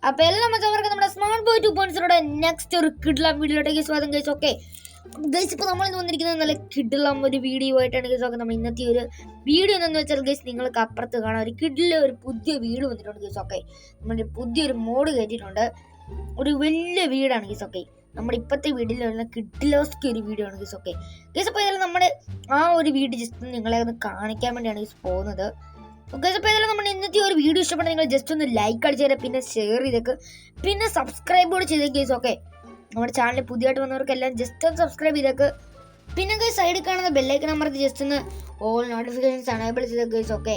അപ്പോൾ എല്ലാം മച്ചവർക്ക് നമ്മുടെ സ്മാർട്ട് ബോയ് 2.0 നെക്സ്റ്റ് ഒരു കിഡ്ലാം വീഡിയോയിലേക്ക് സ്വാഗതം ഗൈസ്. ഓക്കെ ഗൈസ്, ഇപ്പോൾ നമ്മൾ വന്നിരിക്കുന്നത് നല്ല കിഡ്ലാം ഒരു വീഡിയോ ആയിട്ടാണ് ഗൈസ്. ഓക്കെ, നമ്മൾ ഇന്നത്തെ ഒരു വീഡിയോ എന്ന് വെച്ചാൽ ഗൈസ്, നിങ്ങൾക്ക് അപ്പുറത്ത് കാണാം ഒരു കിഡിലെ ഒരു പുതിയ വീട് വന്നിട്ടുണ്ട് ഗൈസ്. ഓക്കെ, നമ്മുടെ പുതിയൊരു മോഡ് കയറ്റിയിട്ടുണ്ട്. ഒരു വലിയ വീടാണ് ഗൈസ്. ഓക്കെ, നമ്മുടെ ഇപ്പോഴത്തെ വീട്ടിലുള്ള കിഡിലോസ്ക്ക് ഒരു വീഡിയോ ആണ് ഗൈസ്. ഓക്കെ ഗൈസ്, അപ്പോൾ ഇതിൽ നമ്മുടെ ആ ഒരു വീട് ജസ്റ്റ് നിങ്ങളെ ഒന്ന് കാണിക്കാൻ വേണ്ടിയാണ് ഗൈസ് പോകുന്നത്. ഓക്കെ, അപ്പോൾ ഏതായാലും നമ്മുടെ ഇന്നത്തെ ഒരു വീഡിയോ ഇഷ്ടപ്പെട്ട നിങ്ങൾ ജസ്റ്റ് ഒന്ന് ലൈക്ക് അടിച്ചു തരാം, പിന്നെ ഷെയർ ചെയ്തേക്ക്, പിന്നെ സബ്സ്ക്രൈബ് കൂടി ചെയ്തേക്ക് ഗൈസ്. ഓക്കെ, നമ്മുടെ ചാനൽ പുതിയതായിട്ട് വന്നവർക്കെല്ലാം ജസ്റ്റ് ഒന്ന് സബ്സ്ക്രൈബ് ചെയ്തേക്ക്. പിന്നെ ഗൈസ് സൈഡിൽ കാണുന്ന ബെല്ലൈക്കൺ അമർത്തി ജസ്റ്റ് ഒന്ന് ഓൾ നോട്ടിഫിക്കേഷൻസ് അനേബിൾ ചെയ്തേക്ക് ഗൈസ്. ഓക്കെ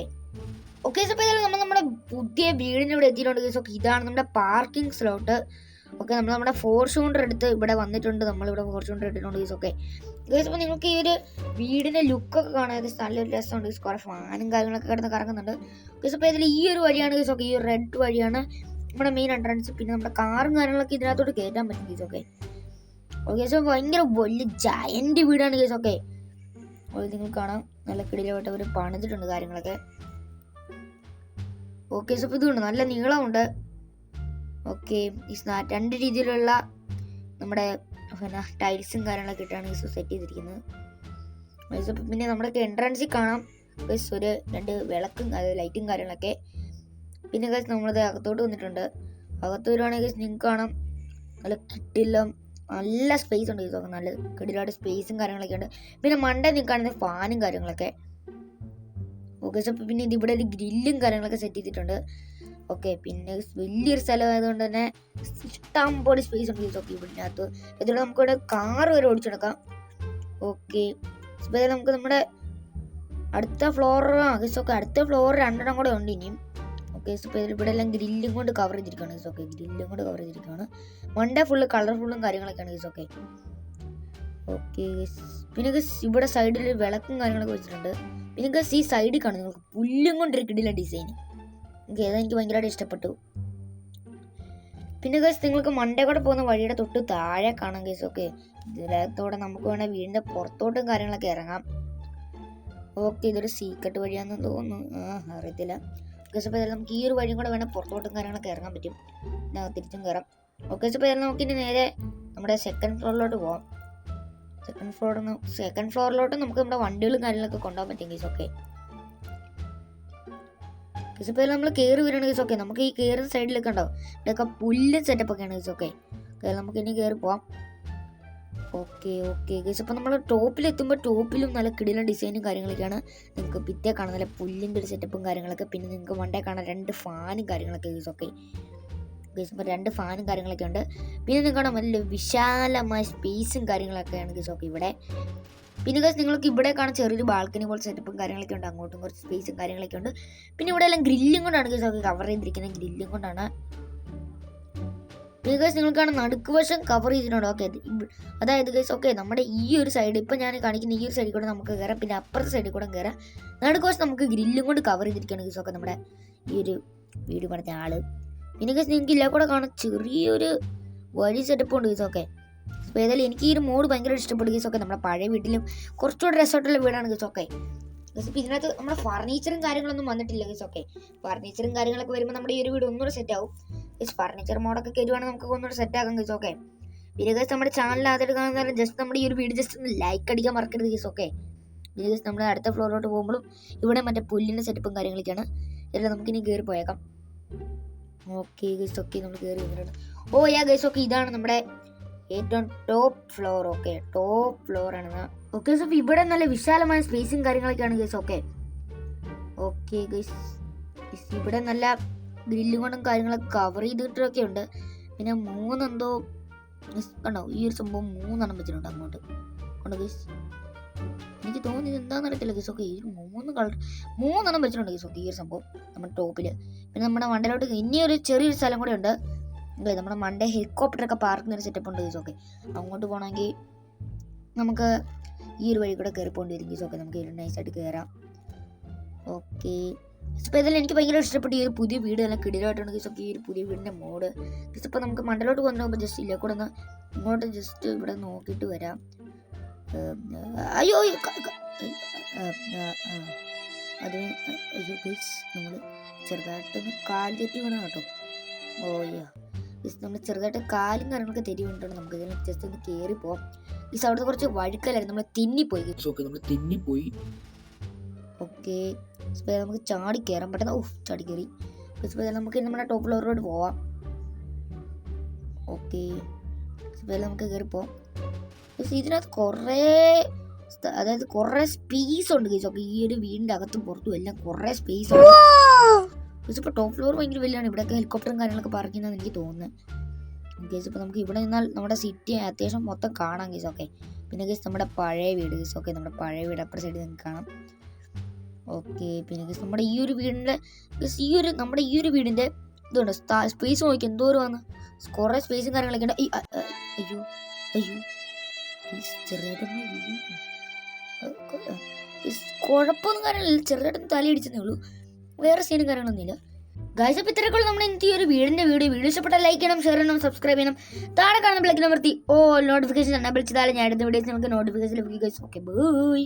ഓക്കെ അപ്പോൾ ഏതായാലും നമ്മൾ നമ്മുടെ പുതിയ വീടിൻ്റെ ഇവിടെ എത്തിയിട്ടുണ്ട് ഗൈസ്. ഓക്കെ, ഇതാണ് നമ്മുടെ പാർക്കിംഗ് സ്ലോട്ട്. ഓക്കെ, നമ്മൾ നമ്മുടെ ഫോർച്യൂണർ എടുത്ത് ഇവിടെ വന്നിട്ടുണ്ട്. നമ്മളിവിടെ ഫോർച്യൂണർ എടുത്തിട്ടുണ്ട് ഗൈസ്. ഓക്കെ ഗൈസ്, അപ്പോൾ നിങ്ങൾക്ക് ഈ ഒരു വീടിൻ്റെ ലുക്കൊക്കെ കാണാൻ നല്ലൊരു രസമുണ്ട് ഗൈസ്. കുറേ ഫാനും കാര്യങ്ങളൊക്കെ കിടന്ന് കറങ്ങുന്നുണ്ട് ഗൈസ്. അപ്പോൾ ഇതിൽ ഈ ഒരു വഴിയാണ് ഗൈസ്. ഓക്കെ, ഈ ഒരു റെഡ് വഴിയാണ് നമ്മുടെ മെയിൻ എൻട്രൻസ്. പിന്നെ നമ്മുടെ കാറും കാര്യങ്ങളൊക്കെ ഇതിനകത്തോട്ട് കയറ്റാൻ പറ്റും ഗൈസ്. ഓക്കെ ഓക്കെ സോ ഭയങ്കര വലിയ ജയന്റ് വീടാണ് ഗൈസ്. ഓക്കെ നിങ്ങൾ കാണാം, നല്ല കിടിലമായിട്ട് അവർ പണിതിട്ടുണ്ട് കാര്യങ്ങളൊക്കെ. ഓക്കെ സോ അപ്പോൾ ഇതുണ്ട്, നല്ല നീളമുണ്ട്. ഓക്കെ, ഈ രണ്ട് രീതിയിലുള്ള നമ്മുടെ പിന്നെ ടൈൽസും കാര്യങ്ങളൊക്കെ ഇട്ടാണ് ഗൈസ് സെറ്റ് ചെയ്തിരിക്കുന്നത് ഗൈസ്. പിന്നെ നമ്മുടെ എൻട്രൻസിൽ കാണാം ഗൈസ് ഒരു രണ്ട് വിളക്കും ലൈറ്റും കാര്യങ്ങളൊക്കെ. പിന്നെ ഗൈസ് നമ്മളത് അകത്തോട്ട് വന്നിട്ടുണ്ട്. അകത്ത് വരുവാണെങ്കിൽ ഗൈസ് നിങ്ങൾക്ക് കാണാം നല്ല കിട്ടില്ല, നല്ല സ്പേസ് ഉണ്ട് ഗൈസ്. നല്ല കിടിലായിട്ട് സ്പേസും കാര്യങ്ങളൊക്കെ ഉണ്ട്. പിന്നെ മണ്ട നിൽക്കുകയാണെങ്കിൽ ഫാനും കാര്യങ്ങളൊക്കെ. ഓക്കെ സോ പിന്നെ ഇതിവിടെ ഒരു ഗ്രില്ലും കാര്യങ്ങളൊക്കെ സെറ്റ് ചെയ്തിട്ടുണ്ട്. ഓക്കെ, പിന്നെ വലിയൊരു സ്ഥലമായതുകൊണ്ട് തന്നെ ഇഷ്ടം പോലെ സ്പേസ് ഉണ്ട് ഗൈസ്. ഓക്കെ, ഇതിനകത്ത് ഇതിലൂടെ നമുക്കിവിടെ കാർ വരെ ഓടിച്ചെടുക്കാം. ഓക്കെ ഇപ്പോൾ നമുക്ക് നമ്മുടെ അടുത്ത ഫ്ലോർ ഗൈസ്. ഓക്കെ, അടുത്ത ഫ്ലോർ രണ്ടെണ്ണം കൂടെ ഉണ്ട് ഇനിയും. ഓക്കെ ഇപ്പോൾ ഇവിടെ എല്ലാം ഗ്രില്ലും കൊണ്ട് കവർ ചെയ്തിരിക്കുകയാണ് ഗൈസ്. ഓക്കെ, ഗ്രില്ലും കൊണ്ട് കവർ ചെയ്തിരിക്കുകയാണ്. മണ്ട ഫുള്ള് കളർഫുള്ളും കാര്യങ്ങളൊക്കെയാണ് ഗൈസ്. ഓക്കെ ഓക്കെ പിന്നെ ഗൈസ് ഇവിടെ സൈഡിൽ വിളക്കും കാര്യങ്ങളൊക്കെ വെച്ചിട്ടുണ്ട്. പിന്നെ ഗൈസ് ഈ സൈഡിൽ കാണും നിങ്ങൾക്ക് പുല്ലും കൊണ്ടൊരു കിടില ഡിസൈൻ. ഓക്കെ, അതെനിക്ക് ഭയങ്കരമായിട്ട് ഇഷ്ടപ്പെട്ടു. പിന്നെ ഗൈസ് നിങ്ങൾക്ക് മണ്ടേ കൂടെ പോകുന്ന വഴിയുടെ തൊട്ട് താഴെ കാണാം ഗൈസ്. ഓക്കെ, ഇതിലകത്തോടെ നമുക്ക് വേണേൽ വീടിൻ്റെ പുറത്തോട്ടും കാര്യങ്ങളൊക്കെ ഇറങ്ങാം. ഓക്കെ, ഇതൊരു സീക്രട്ട് വഴിയാണെന്ന് തോന്നുന്നു, അറിയത്തില്ല ഗൈസ്. അപ്പോൾ നമുക്ക് ഈ ഒരു വഴിയും കൂടെ വേണേൽ പുറത്തോട്ടും കാര്യങ്ങളൊക്കെ ഇറങ്ങാൻ പറ്റും. പിന്നെ തിരിച്ചും കയറാം. ഓക്കെ അപ്പോൾ നമുക്കിനി നേരെ നമ്മുടെ സെക്കൻഡ് ഫ്ലോറിലോട്ട് പോകാം. സെക്കൻഡ് ഫ്ലോറിലോട്ട് നമുക്ക് നമ്മുടെ വണ്ടികളും കാര്യങ്ങളൊക്കെ കൊണ്ടുപോകാൻ പറ്റും ഗൈസ്. ഓക്കെ ഗൈസ് ഇപ്പോൾ നമ്മൾ കയറി വരികയാണ് ഗൈസ്. ഓക്കെ, നമുക്ക് ഈ കയറുന്ന സൈഡിലൊക്കെ ഉണ്ടാവും ഇവിടെയൊക്കെ പുല്ലും സെറ്റപ്പൊക്കെയാണ് ഗൈസ്. ഓക്കെ നമുക്ക് ഇനി കയറി പോവാം. ഓക്കെ ഓക്കെ ഗൈസ്, അപ്പോൾ നമ്മൾ ടോപ്പിലെത്തുമ്പോൾ ടോപ്പിലും നല്ല കിടിലൻ ഡിസൈനും കാര്യങ്ങളൊക്കെയാണ്. നിങ്ങൾക്ക് പിറ്റേ കാണാൻ നല്ല പുല്ലിൻ്റെ ഒരു സെറ്റപ്പും കാര്യങ്ങളൊക്കെ. പിന്നെ നിങ്ങൾക്ക് വണ്ടേ കാണാൻ രണ്ട് ഫാനും കാര്യങ്ങളൊക്കെ ഗൈസ്. ഓക്കെ ഗൈസ്, ഇപ്പോൾ രണ്ട് ഫാനും കാര്യങ്ങളൊക്കെ ഉണ്ട്. പിന്നെ നിങ്ങൾക്ക് കാണാൻ നല്ല വിശാലമായ സ്പേസും കാര്യങ്ങളൊക്കെയാണ് ഗൈസ്. ഓക്കെ ഇവിടെ പിന്നെ ഗൈസ് നിങ്ങൾക്ക് ഇവിടെ കാണാൻ ചെറിയൊരു ബാൽക്കണി പോലെ സെറ്റപ്പും കാര്യങ്ങളൊക്കെ ഉണ്ട്. അങ്ങോട്ടും കുറച്ച് സ്പേസും കാര്യങ്ങളൊക്കെ ഉണ്ട്. പിന്നെ ഇവിടെ എല്ലാം ഗ്രില്ലും കൊണ്ടാണ് ഗൈസ്. ഓക്കെ കവർ ചെയ്തിരിക്കുന്നത് ഗ്രില്ലും കൊണ്ടാണ്. പിന്നെ ഗൈസ് നിങ്ങൾക്ക് കാണാൻ നടുക്ക് വശം കവർ ചെയ്തിട്ടുണ്ട്. ഓക്കെ അതായത് ഗൈസ് ഓക്കെ നമ്മുടെ ഈ ഒരു സൈഡ് ഇപ്പോൾ ഞാൻ കാണിക്കുന്ന ഈ ഒരു സൈഡിൽ കൂടെ നമുക്ക് കയറാം. പിന്നെ അപ്പുറത്തെ സൈഡിൽ കൂടെ കയറാം. നടുക്ക് വശം നമുക്ക് ഗ്രില്ലും കൊണ്ട് കവർ ചെയ്തിരിക്കുകയാണ് ഗൈസ്. ഓക്കെ നമ്മുടെ ഈ ഒരു വീട് പണിത ആള്. പിന്നെ ഗൈസ് നിങ്ങൾക്ക് ഇല്ല കൂടെ കാണാൻ ചെറിയൊരു വഴി സെറ്റപ്പ് ഉണ്ട് ഗൈസ്. ഓക്കെ അപ്പോൾ ഏതായാലും എനിക്ക് ഈ ഒരു മോഡ് ഭയങ്കര ഇഷ്ടപ്പെട്ടു ഗൈസ്. ഓക്കെ നമ്മുടെ പഴയ വീട്ടിലും കുറച്ചുകൂടെ രസമായിട്ടുള്ള വീടാണ് ഗൈസ്. ഓക്കെ ഗൈസ് ഇപ്പോൾ ഇതിനകത്ത് നമ്മുടെ ഫർണിച്ചറും കാര്യങ്ങളൊന്നും വന്നിട്ടില്ല ഗൈസ്. ഓക്കെ ഫർണിച്ചറും കാര്യങ്ങളൊക്കെ വരുമ്പോൾ നമ്മുടെ ഈ ഒരു വീട് ഒന്നുകൂടെ സെറ്റ് ആവും ഗൈസ്. ഫർണിച്ചർ മോഡൊക്കെ കയറുവാണെങ്കിൽ നമുക്ക് ഒന്നുകൂടെ സെറ്റ് ആക്കാം ഗൈസ്. ഓക്കെ പിന്നെ ഗൈസ് നമ്മുടെ ചാനൽ ആദ്യമായിട്ട് കാണുന്ന ജസ്റ്റ് നമ്മുടെ ഈ ഒരു വീട് ജസ്റ്റ് ഒന്ന് ലൈക്ക് അടിക്കാൻ മറക്കരുത് ഗൈസ്. ഓക്കെ പിന്നെ ഗൈസ് നമ്മൾ അടുത്ത ഫ്ലോറിലോട്ട് പോകുമ്പോഴും ഇവിടെ മറ്റേ പുല്ലിൻ്റെ സെറ്റപ്പും കാര്യങ്ങളൊക്കെയാണ്. ഇതെല്ലാം നമുക്കിനി കയറി പോയേക്കാം. ഓക്കെ ഗൈസ് ഓക്കെ നമ്മൾ കയറി വന്നിട്ടുണ്ട്. ഓ യാ ഗൈസ് ഓക്കെ ഇതാണ് നമ്മുടെ ഏറ്റവും top floor. Okay top floor ആണ്. ഓക്കെ സോ ഇവിടെ നല്ല വിശാലമായ സ്പേസും കാര്യങ്ങളൊക്കെയാണ് ഗൈസ്. ഓക്കെ ഓക്കെ ഗൈസ് ഇവിടെ നല്ല ഗ്രില്ലും കൊണ്ടും കാര്യങ്ങളൊക്കെ കവർ ചെയ്തിട്ടൊക്കെ ഉണ്ട്. പിന്നെ മൂന്നെന്തോ കണ്ടോ ഈ ഒരു സംഭവം മൂന്നെണ്ണം വെച്ചിട്ടുണ്ട് അങ്ങോട്ട് കൊണ്ട് ഗൈസ്. എനിക്ക് തോന്നുന്നത് എന്താണെന്ന് അറിയത്തില്ല ഗൈസ്. ഓക്കെ ഈ മൂന്നെണ്ണം വെച്ചിട്ടുണ്ട് ഗൈസ്. ഓക്കെ ഈ ഒരു സംഭവം നമ്മുടെ ടോപ്പിൽ. പിന്നെ നമ്മുടെ മണ്ടയിലോട്ട് ഇനിയൊരു ചെറിയൊരു സ്ഥലം കൂടെ ഉണ്ട്. നമ്മുടെ മണ്ടേ ഹെലികോപ്റ്ററൊക്കെ പാർക്ക് ചെയ്യുന്ന സെറ്റപ്പ് ഉണ്ട് ഗൈസ്. ഓക്കെ അങ്ങോട്ട് പോകണമെങ്കിൽ നമുക്ക് ഈ ഒരു വഴി കൂടെ കയറി പോകേണ്ടി വരും ഗൈസ്. ഓക്കെ നമുക്ക് നൈസായിട്ട് കയറാം. ഓക്കെ ഇപ്പോൾ ഇതെല്ലാം എനിക്ക് ഭയങ്കര ഇഷ്ടപ്പെട്ടു ഈ ഒരു പുതിയ വീട് നല്ല കിടിലായിട്ടുണ്ട് ഗൈസ്. ഓക്കെ ഈ ഒരു പുതിയ വീടിൻ്റെ മോഡ് ഗൈസ്. ഇപ്പോൾ നമുക്ക് മണ്ടയിലോട്ട് കൊണ്ടുപോകുമ്പോൾ ജസ്റ്റ് ഇല്ല കൂടെ ഒന്ന് ഇങ്ങോട്ട് ജസ്റ്റ് ഇവിടെ നോക്കിയിട്ട് വരാം. അയ്യോ അത് അയ്യോ ഗൈസ് നമ്മൾ ചെറുതായിട്ടൊന്ന് കാൽ തെറ്റി വേണം കേട്ടോ. ഓയ്യോ നമ്മൾ ചെറുതായിട്ട് കാലും കാര്യങ്ങളൊക്കെ തെരിവുണ്ടാണ്. നമുക്ക് ഇതിന് ജസ്റ്റ് ഒന്ന് കയറി പോവാം. ഈ അവിടുത്തെ കുറച്ച് വഴുക്കലായിരുന്നു, നമ്മൾ തിന്നിപ്പോയി. ഓക്കെ നമുക്ക് ചാടി കയറാൻ പറ്റുന്ന ചാടി കയറി. നമുക്ക് നമ്മുടെ ടോപ്പ് ഫ്ലോറിലോട്ട് പോവാം. ഓക്കെ നമുക്ക് കയറി പോവാം. ഇതിനകത്ത് അതായത് കുറേ സ്പേസ് ഉണ്ട് ഗൈസ്. ഓക്കെ ഈ ഒരു വീടിൻ്റെ അകത്തും പുറത്തും എല്ലാം കുറേ സ്പേസ് ഉണ്ട്. ഇപ്പോൾ ടോപ്പ് ഫ്ലോർ ഭയങ്കര വലിയാണ്. ഇവിടെയൊക്കെ ഹെലികോപ്റ്ററും കാര്യങ്ങളൊക്കെ പറയുന്നതെന്ന് എനിക്ക് തോന്നുന്നത്. ഗൈസ് ഇപ്പോൾ നമുക്ക് ഇവിടെ നിന്നാൽ നമ്മുടെ സിറ്റി അത്യാവശ്യം മൊത്തം കാണാം ഗൈസ്. ഓക്കെ പിന്നെ ഗൈസ് നമ്മുടെ പഴയ വീട് ഗൈസ്. ഓക്കെ നമ്മുടെ പഴയ വീട് അപ്പുറ സൈഡിൽ നിങ്ങൾക്ക് കാണാം. ഓക്കെ പിന്നെ ഗൈസ് നമ്മുടെ ഈ ഒരു വീടിൻ്റെ നമ്മുടെ ഈ ഒരു വീടിൻ്റെ ഇതുണ്ട് സ്പേസ് നോക്കി എന്തോരമാണ്, കുറേ സ്പേസും കാര്യങ്ങളൊക്കെ ഉണ്ട്. അയ്യോ അയ്യോ ചെറുതായിട്ടൊന്നും കുഴപ്പമൊന്നും കാര്യമില്ല, ചെറുതായിട്ടൊന്നും തലയിടിച്ചതേ ഉള്ളൂ, വേറെ സീനും കാര്യങ്ങളൊന്നുമില്ല. ഗൈസ് അപ്പോൾ ഇത്രയൊക്കെ നമ്മുടെ ഇന്നത്തെ ഒരു വീഡിയോ ഇഷ്ടപ്പെട്ടാൽ ലൈക്ക് ചെയ്യണം, ഷെയർ ചെയ്യണം, സബ്സ്ക്രൈബ് ചെയ്യണം. താഴെ കാണുന്ന ബെൽ അമർത്തി നോട്ടിഫിക്കേഷൻ എന്നെ വിളിച്ചതാലും ഞാൻ അടുത്ത വീഡിയോസ് നമുക്ക് നോട്ടിഫിക്കേഷൻ ലഭിക്കും ഗൈസ്. Okay bye.